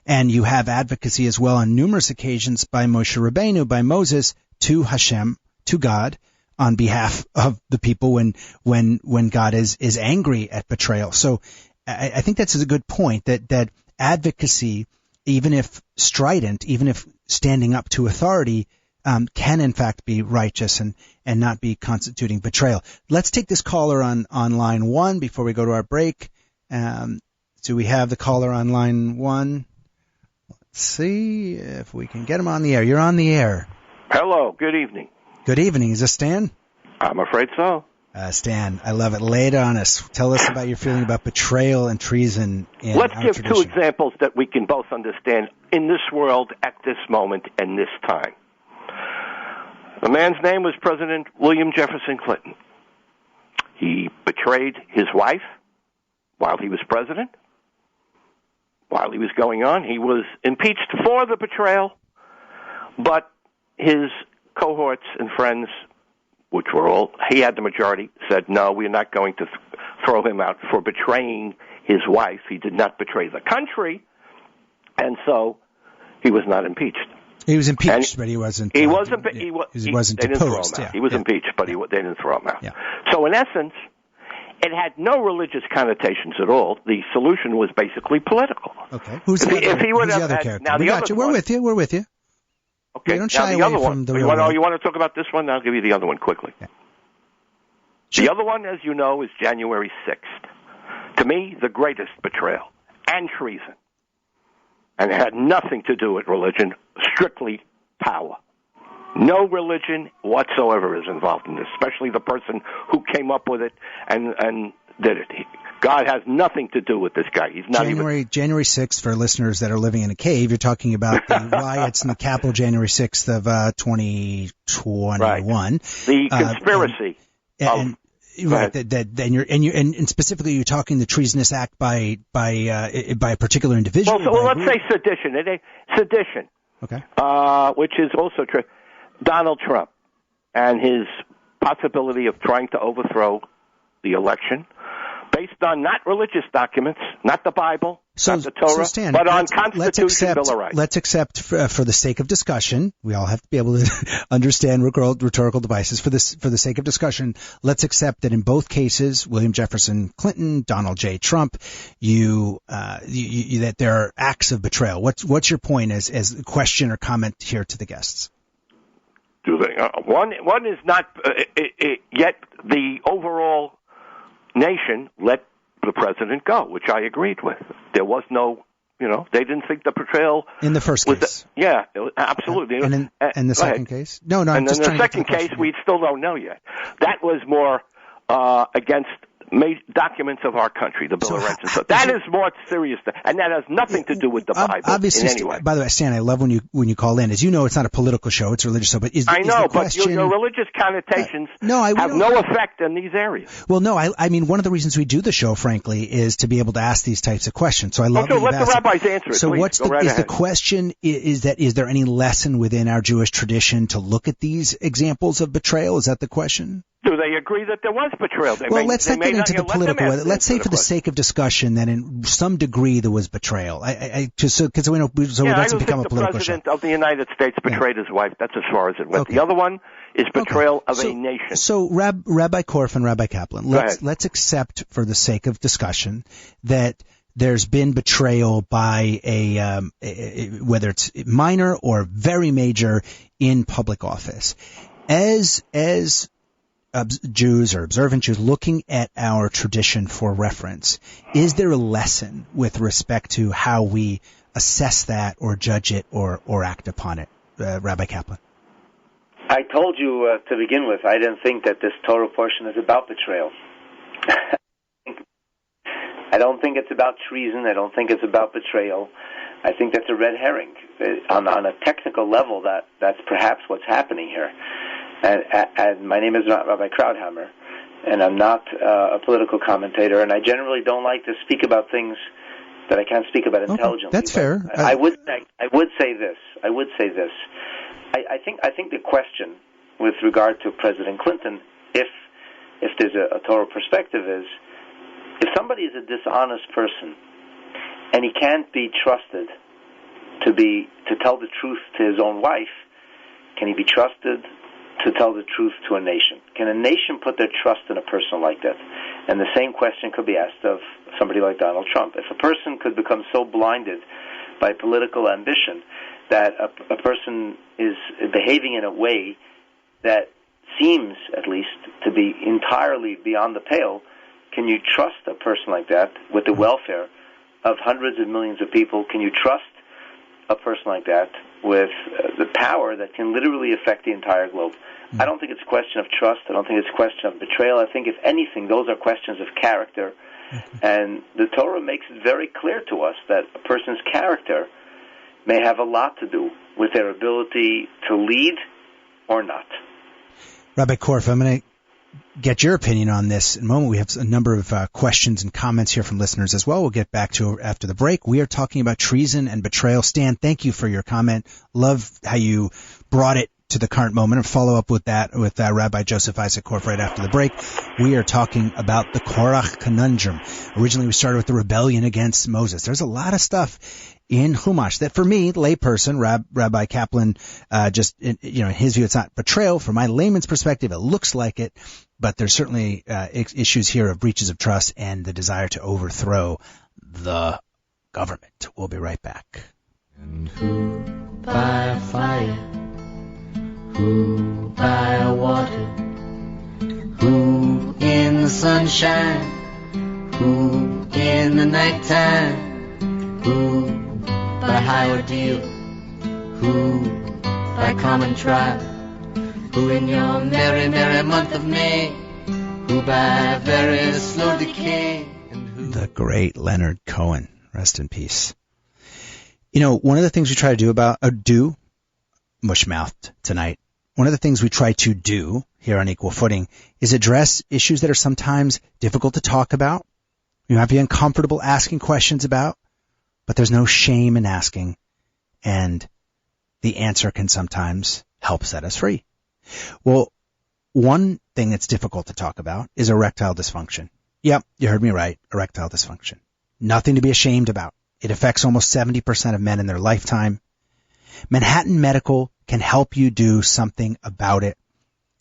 Speaker 2: And you have advocacy as well on numerous occasions by Moshe Rabbeinu, by Moses, to Hashem, to God, on behalf of the people when God is angry at betrayal. So I think that's a good point, that advocacy, even if strident, even if standing up to authority, can in fact be righteous and not be constituting betrayal. Let's take this caller on line 1 before we go to our break. Do we have the caller on line 1? Let's see if we can get him on the air. You're on the air.
Speaker 7: Hello. Good evening.
Speaker 2: Good evening. Is this Stan?
Speaker 7: I'm afraid so.
Speaker 2: Stan, I love it. Lay it on us. Tell us about your feeling about betrayal and treason in
Speaker 7: Let's
Speaker 2: our
Speaker 7: give
Speaker 2: tradition.
Speaker 7: 2 examples that we can both understand in this world at this moment and this time. The man's name was President William Jefferson Clinton. He betrayed his wife while he was president. While he was going on, he was impeached for the betrayal, but his cohorts and friends, which were all, he had the majority, said, no, we're not going to throw him out for betraying his wife. He did not betray the country, and so he was not impeached.
Speaker 2: He was impeached, but he wasn't.
Speaker 7: He wasn't.
Speaker 2: He wasn't
Speaker 7: they didn't throw
Speaker 2: deposed.
Speaker 7: him out.
Speaker 2: Yeah,
Speaker 7: he was
Speaker 2: yeah.
Speaker 7: impeached, but they didn't throw him out.
Speaker 2: Yeah.
Speaker 7: So in essence, it had no religious connotations at all. The solution was basically political.
Speaker 2: Okay. Who's the other character?
Speaker 7: Now,
Speaker 2: we got you. We're with you. We're with you.
Speaker 7: Okay.
Speaker 2: You don't shy
Speaker 7: now, the
Speaker 2: away
Speaker 7: other
Speaker 2: from
Speaker 7: one.
Speaker 2: the
Speaker 7: You
Speaker 2: real
Speaker 7: want to talk about this one? I'll give you the other one quickly.
Speaker 2: Yeah.
Speaker 7: The other one, as you know, is January 6th. To me, the greatest betrayal and treason. And it had nothing to do with religion, strictly power. No religion whatsoever is involved in this, especially the person who came up with it and did it. God has nothing to do with this guy. He's not
Speaker 2: January 6th, for listeners that are living in a cave, you're talking about the riots in the Capitol January 6th of 2021.
Speaker 7: Right. The conspiracy.
Speaker 2: And specifically you're talking the treasonous act by a particular individual.
Speaker 7: Well, let's say sedition. Sedition.
Speaker 2: Okay.
Speaker 7: Which is also true. Donald Trump and his possibility of trying to overthrow the election based on not religious documents, not the Bible, not the Torah,
Speaker 2: Stan,
Speaker 7: but on Constitution, Bill of Rights.
Speaker 2: Let's accept, for the sake of discussion, we all have to be able to understand rhetorical devices. For the sake of discussion, let's accept that in both cases, William Jefferson Clinton, Donald J. Trump, that there are acts of betrayal. What's your point as a question or comment here to the guests?
Speaker 7: Do they? One is not yet the overall nation let the president go, which I agreed with. There was no, they didn't think the betrayal
Speaker 2: in the first case.
Speaker 7: Absolutely.
Speaker 2: And in the second case? No.
Speaker 7: And in the second case, we still don't know yet. That was more against documents of our country, the Bill of Rights. And so that is more serious, and that has nothing to do with the Bible
Speaker 2: obviously,
Speaker 7: in any way.
Speaker 2: By the way, Stan, I love when you call in. As you know, it's not a political show; it's a religious show. But
Speaker 7: but your religious connotations have no effect in these areas.
Speaker 2: Well, no, I mean, one of the reasons we do the show, frankly, is to be able to ask these types of questions. So I love.
Speaker 7: Let the rabbis answer it.
Speaker 2: So
Speaker 7: please.
Speaker 2: The question? Is there any lesson within our Jewish tradition to look at these examples of betrayal? Is that the question?
Speaker 7: Do they agree that there was betrayal?
Speaker 2: Let's not get into the political. Let's say, for the sake of discussion, that in some degree there was betrayal. Because we don't become a political show.
Speaker 7: The president of the United States betrayed his wife. That's as far as it went. Okay. The other one is betrayal of a nation.
Speaker 2: So, Rabbi Korf and Rabbi Kaplan, let's accept, for the sake of discussion, that there's been betrayal by whether it's minor or very major in public office. As Jews or observant Jews looking at our tradition for reference, is there a lesson with respect to how we assess that or judge it or act upon it? Rabbi Kaplan.
Speaker 3: I told you to begin with, I didn't think that this Torah portion is about betrayal. I don't think it's about treason. I don't think it's about betrayal. I think that's a red herring. On a technical level, that's perhaps what's happening here. And my name is not Rabbi Krauthammer, and I'm not a political commentator, and I generally don't like to speak about things that I can't speak about intelligently.
Speaker 2: Okay, that's fair.
Speaker 3: I would say this. I think the question with regard to President Clinton, if there's a Torah perspective, is if somebody is a dishonest person and he can't be trusted to tell the truth to his own wife, can he be trusted to tell the truth to a nation? Can a nation put their trust in a person like that? And the same question could be asked of somebody like Donald Trump. If a person could become so blinded by political ambition that a person is behaving in a way that seems, at least, to be entirely beyond the pale, can you trust a person like that with the welfare of hundreds of millions of people? Can you trust a person like that with the power that can literally affect the entire globe? I don't think it's a question of trust. I don't think it's a question of betrayal. I think, if anything, those are questions of character. And the Torah makes it very clear to us that a person's character may have a lot to do with their ability to lead or not.
Speaker 2: Rabbi Korf, I'm going to get your opinion on this in a moment. We have a number of questions and comments here from listeners as well. We'll get back to after the break. We are talking about treason and betrayal. Stan, thank you for your comment. Love how you brought it to the current moment, and follow up with that with Rabbi Joseph Isaac Korf right after the break. We are talking about the Korach Conundrum. Originally, we started with the rebellion against Moses. There's a lot of stuff in Chumash that, for me, layperson, Rabbi Kaplan, in his view, it's not betrayal. From my layman's perspective, it looks like it, but there's certainly issues here of breaches of trust and the desire to overthrow the government. We'll be right back.
Speaker 8: And who by fire, who by water, who in the sunshine, who in the nighttime, who by high ordeal, who by common trial, who in your merry, merry month of May, who by very slow decay, and who...
Speaker 2: The great Leonard Cohen, rest in peace. You know, one of the things we try to do mush-mouthed tonight, one of the things we try to do here on Equal Footing is address issues that are sometimes difficult to talk about. You might be uncomfortable asking questions about, but there's no shame in asking, and the answer can sometimes help set us free. Well, one thing that's difficult to talk about is erectile dysfunction. Yep, you heard me right, erectile dysfunction. Nothing to be ashamed about. It affects almost 70% of men in their lifetime. Manhattan Medical can help you do something about it.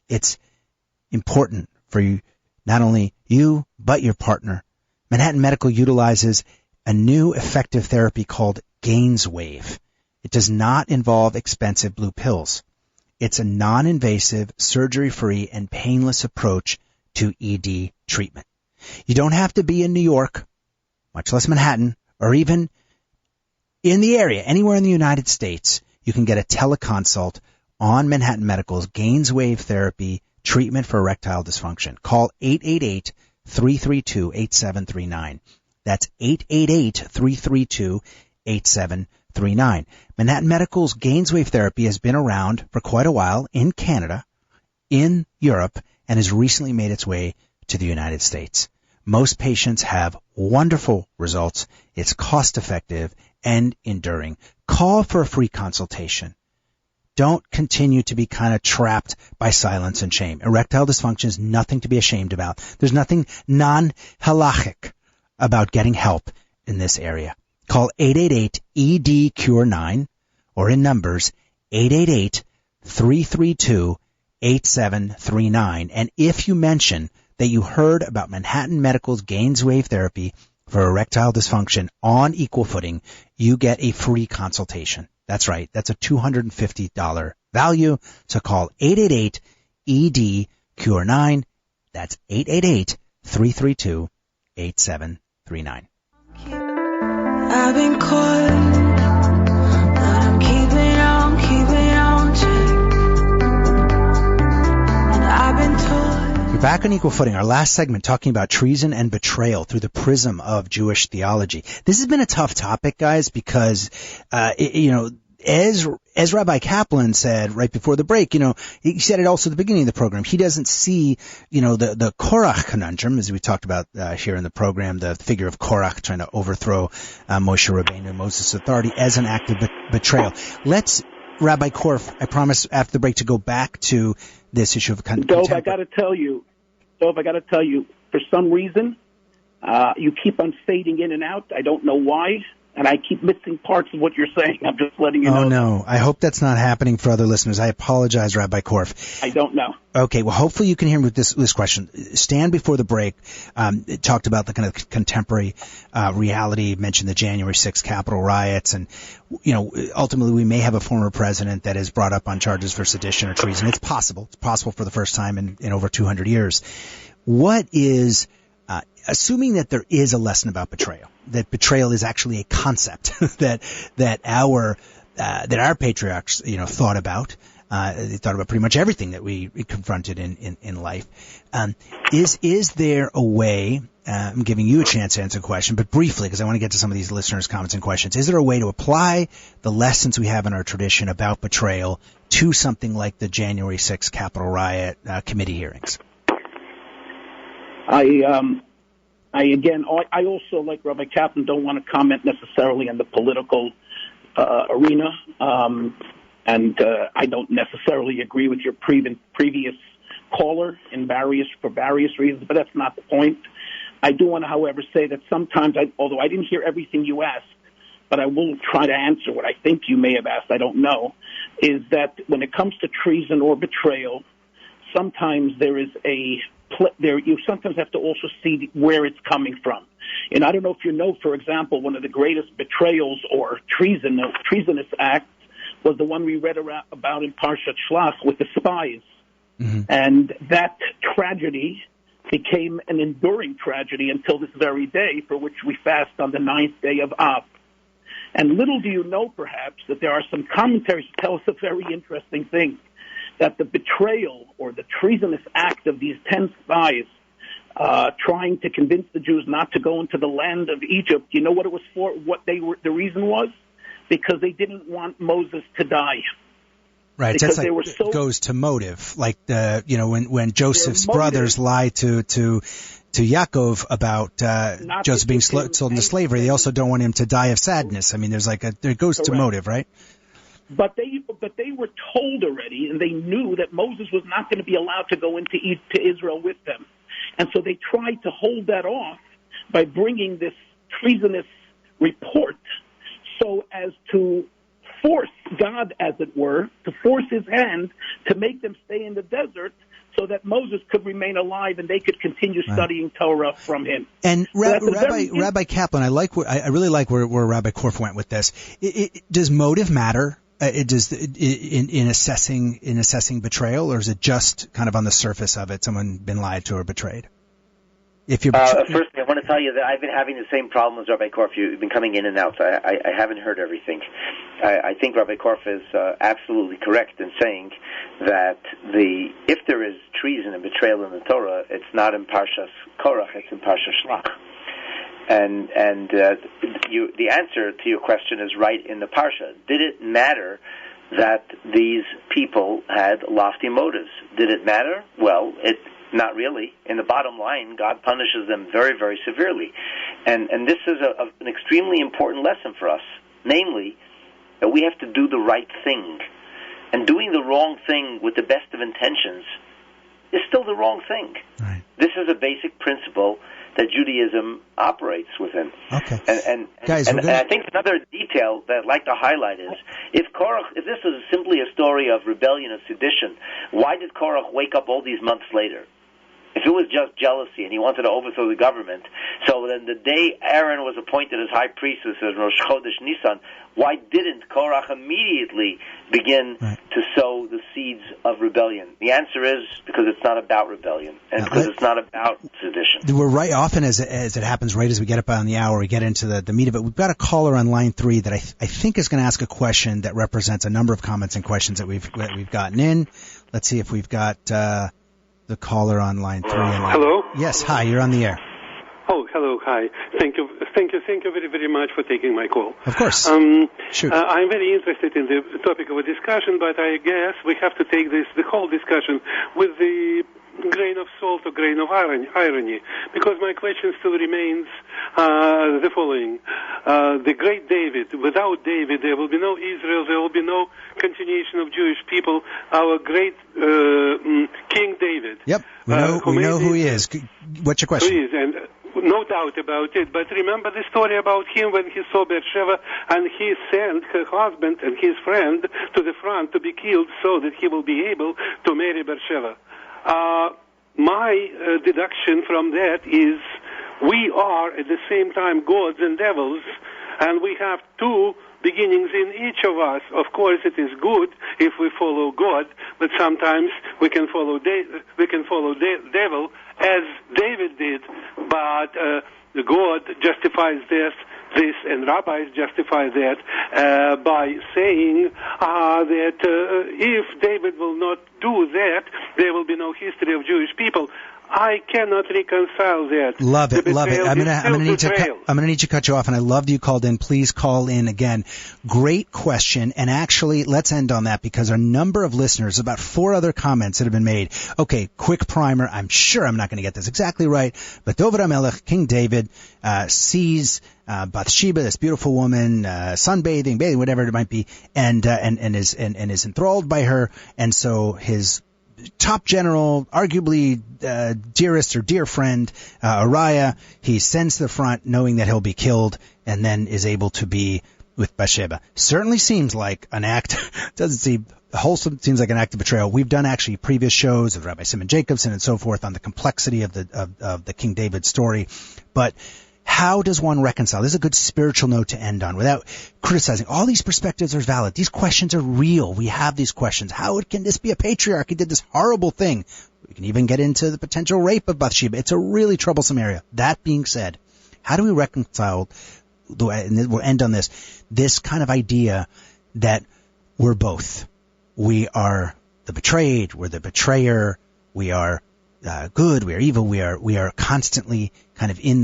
Speaker 2: It's important for you, not only you, but your partner. Manhattan Medical utilizes a new effective therapy called GainsWave. It does not involve expensive blue pills. It's a non-invasive, surgery-free, and painless approach to ED treatment. You don't have to be in New York, much less Manhattan, or even in the area, anywhere in the United States. You can get a teleconsult on Manhattan Medical's GainsWave therapy treatment for erectile dysfunction. Call 888-332-8739. That's 888-332-8739. Manhattan Medical's GainsWave therapy has been around for quite a while in Canada, in Europe, and has recently made its way to the United States. Most patients have wonderful results. It's cost-effective and enduring. Call for a free consultation. Don't continue to be kind of trapped by silence and shame. Erectile dysfunction is nothing to be ashamed about. There's nothing non-halachic about getting help in this area. Call 888-ED-CURE-9 or in numbers 888-332-8739. And if you mention that you heard about Manhattan Medical's GainsWave therapy for erectile dysfunction on Equal Footing, you get a free consultation. That's right. That's a $250 value. So call 888-ED-CURE-9. That's 888-332-8739.
Speaker 1: I've been caught, but I'm keeping on check. And I've been told.
Speaker 2: We're back on Equal Footing, our last segment talking about treason and betrayal through the prism of Jewish theology. This has been a tough topic, guys, because, as Rabbi Kaplan said right before the break, he said it also at the beginning of the program. He doesn't see, the Korach Conundrum, as we talked about here in the program, the figure of Korach trying to overthrow Moshe Rabbeinu, Moses' authority, as an act of betrayal. Let's, Rabbi Korf, I promise after the break to go back to this issue of contempt.
Speaker 4: Dov, I got to tell you, for some reason, You keep on fading in and out. I don't know why. And I keep missing parts of what you're saying. I'm just letting you know.
Speaker 2: Oh, no. I hope that's not happening for other listeners. I apologize, Rabbi Korf.
Speaker 4: I don't know.
Speaker 2: Okay, well, hopefully you can hear me with this question. Stan, before the break, talked about the kind of contemporary reality, mentioned the January 6th Capitol riots, and, ultimately we may have a former president that is brought up on charges for sedition or treason. It's possible. It's possible for the first time in over 200 years. What is... assuming that there is a lesson about betrayal, that betrayal is actually a concept that our patriarchs thought about. They thought about pretty much everything that we confronted in life. Is there a way? I'm giving you a chance to answer the question, but briefly, because I want to get to some of these listeners' comments and questions. Is there a way to apply the lessons we have in our tradition about betrayal to something like the January 6th Capitol riot committee hearings?
Speaker 4: I also, like Rabbi Kaplan, don't want to comment necessarily on the political arena, and I don't necessarily agree with your previous caller for various reasons, but that's not the point. I do want to, however, say that sometimes, although I didn't hear everything you asked, but I will try to answer what I think you may have asked, I don't know, is that when it comes to treason or betrayal, sometimes you sometimes have to also see where it's coming from. And I don't know if you know, for example, one of the greatest betrayals or treasonous acts was the one we read about in Parshat Shlach with the spies. Mm-hmm. And that tragedy became an enduring tragedy until this very day, for which we fast on the 9th day of Av. And little do you know, perhaps, that there are some commentaries that tell us a very interesting thing, that the betrayal or the treasonous act of these 10 spies trying to convince the Jews not to go into the land of Egypt, you know what it was for? The reason was? Because they didn't want Moses to die.
Speaker 2: Right,
Speaker 4: because
Speaker 2: that's like it goes to motive, like when Joseph's brothers lied to Yaakov about Joseph being sold into slavery, they also don't want him to die of sadness. I mean, it goes to motive, right?
Speaker 4: But they were told already, and they knew that Moses was not going to be allowed to go to Israel with them, and so they tried to hold that off by bringing this treasonous report, so as to force God, as it were, to force his hand to make them stay in the desert so that Moses could remain alive and they could continue studying Torah from him.
Speaker 2: And Rabbi Kaplan, I really like where Rabbi Korf went with this. Does motive matter? In assessing betrayal, or is it just kind of on the surface of it, someone been lied to or betrayed?
Speaker 3: Firstly, I want to tell you that I've been having the same problem as Rabbi Korf. You've been coming in and out, so I haven't heard everything. I think Rabbi Korf is absolutely correct in saying that if there is treason and betrayal in the Torah, it's not in Parshas Korach, it's in Parshas Shlach. And the answer to your question is right in the Parsha. Did it matter that these people had lofty motives? Did it matter? Well, not really. In the bottom line, God punishes them very, very severely. And this is an extremely important lesson for us, namely, that we have to do the right thing. And doing the wrong thing with the best of intentions is still the wrong thing. Right. This is a basic principle that Judaism operates within. Okay. And I think another detail that I'd like to highlight is, if this is simply a story of rebellion and sedition, why did Korach wake up all these months later? If it was just jealousy and he wanted to overthrow the government, so then the day Aaron was appointed as high priest, as Rosh Chodesh Nisan, why didn't Korach immediately begin to sow the seeds of rebellion? The answer is because it's not about rebellion, and because it's not about sedition.
Speaker 2: We're right, often as it happens right as we get up on the hour, we get into the meat of it. We've got a caller on line 3 that I think is going to ask a question that represents a number of comments and questions that we've gotten in. Let's see if we've got the caller on line 3.
Speaker 9: Hello?
Speaker 2: Yes, hi, you're on the air.
Speaker 9: Oh, hello, hi. Thank you very, very much for taking my call.
Speaker 2: Of course. Shoot.
Speaker 9: I'm very interested in the topic of a discussion, but I guess we have to take the whole discussion with the grain of salt or grain of irony, because my question still remains the following. The great David, without David there will be no Israel, there will be no continuation of Jewish people. Our great King David.
Speaker 2: Yep, we know who he is. What's your question?
Speaker 9: Who he is, and no doubt about it. But remember the story about him when he saw Bathsheba, and he sent her husband and his friend to the front to be killed so that he will be able to marry Bathsheba. My deduction from that is we are at the same time gods and devils, and we have two beginnings in each of us. Of course, it is good if we follow God, but sometimes we can follow devil, as David did. But God justifies this, and rabbis justify that by saying that if David will not do that, there will be no history of Jewish people. I cannot reconcile that.
Speaker 2: Love it. I'm gonna need to cut you off, and I love that you called in. Please call in again. Great question, and actually, let's end on that because a number of listeners, about 4 other comments that have been made. Okay, quick primer. I'm sure I'm not going to get this exactly right, but David HaMelech, King David, sees Bathsheba, this beautiful woman, sunbathing, bathing, whatever it might be, and is enthralled by her, and so his top general, arguably dearest or dear friend, Uriah, he sends to the front knowing that he'll be killed, and then is able to be with Bathsheba. Certainly seems like an act, doesn't seem wholesome, seems like an act of betrayal. We've done actually previous shows with Rabbi Simon Jacobson and so forth on the complexity of the King David story, but how does one reconcile? This is a good spiritual note to end on without criticizing. All these perspectives are valid. These questions are real. We have these questions. How can this be a patriarch? He did this horrible thing. We can even get into the potential rape of Bathsheba. It's a really troublesome area. That being said, how do we reconcile, and we'll end on this kind of idea that we're both. We are the betrayed. We're the betrayer. We are good. We are evil. We are constantly kind of in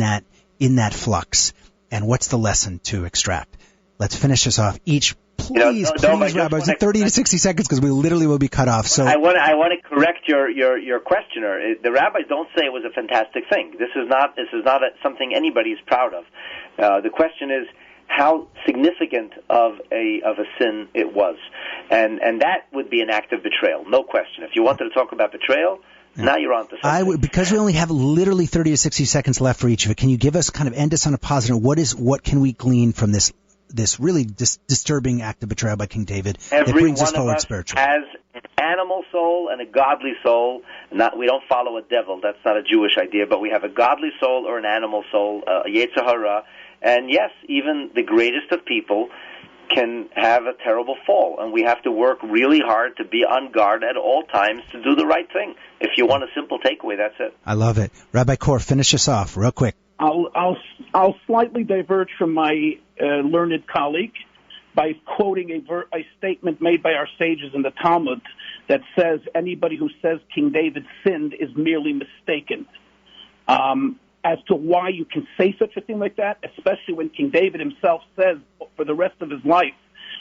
Speaker 2: that flux, and what's the lesson to extract? Let's finish this off. Each, please, Rabbi, 30 to 60 seconds because we literally will be cut off. So
Speaker 3: I want to correct your questioner. The rabbis don't say it was a fantastic thing. This is not something anybody is proud of. The question is how significant of a sin it was, and that would be an act of betrayal, no question. If you wanted to talk about betrayal. Yeah. Now you're on to something.
Speaker 2: Because we only have literally 30 to 60 seconds left for each of it, can you give us end us on a positive? What can we glean from this really disturbing act of betrayal by King David that brings us forward spiritually?
Speaker 3: Has an animal soul and a godly soul. We don't follow a devil. That's not a Jewish idea, but we have a godly soul or an animal soul, a Yetzer Hara. And yes, even the greatest of people can have a terrible fall, and we have to work really hard to be on guard at all times to do the right thing. If you want a simple takeaway, that's it.
Speaker 2: I love it. Rabbi Korf, finish us off real quick.
Speaker 4: I'll slightly diverge from my learned colleague by quoting a statement made by our sages in the Talmud that says anybody who says King David sinned is merely mistaken. As to why you can say such a thing like that, especially when King David himself says for the rest of his life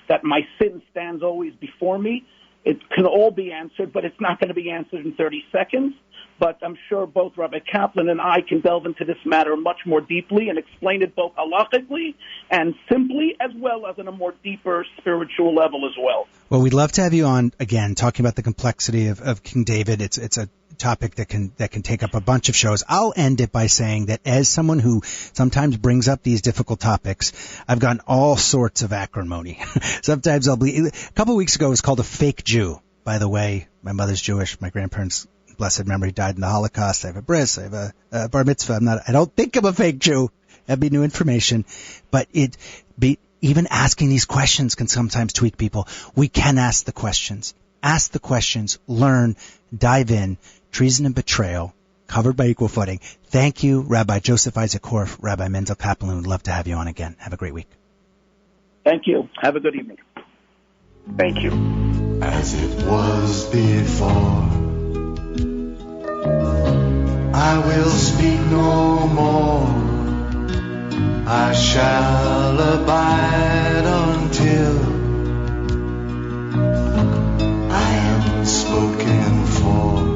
Speaker 4: that my sin stands always before me, it can all be answered, but it's not going to be answered in 30 seconds. But I'm sure both Rabbi Kaplan and I can delve into this matter much more deeply and explain it both halachically and simply, as well as on a more deeper spiritual level as well.
Speaker 2: Well, we'd love to have you on again, talking about the complexity of King David. It's a topic that can take up a bunch of shows. I'll end it by saying that as someone who sometimes brings up these difficult topics, I've gotten all sorts of acrimony. Sometimes a couple of weeks ago it was called a fake Jew. By the way, my mother's Jewish, my grandparents, blessed memory, died in the Holocaust. I have a bris, I have a bar mitzvah. I don't think I'm a fake Jew. That'd be new information. But even asking these questions can sometimes tweak people. We can ask the questions. Ask the questions, learn, dive in. Treason and Betrayal, covered by Equal Footing. Thank you, Rabbi Joseph Isaac Korf, Rabbi Mendel Kaplan. We'd love to have you on again. Have a great week.
Speaker 4: Thank you. Have a good evening.
Speaker 3: Thank you.
Speaker 5: As it was before, I will speak no more. I shall abide until I am spoken for.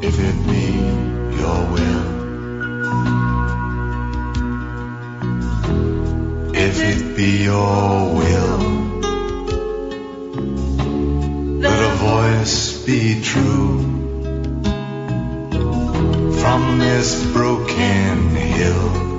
Speaker 5: If it be your will, if it be your will, let a voice be true from on this broken hill.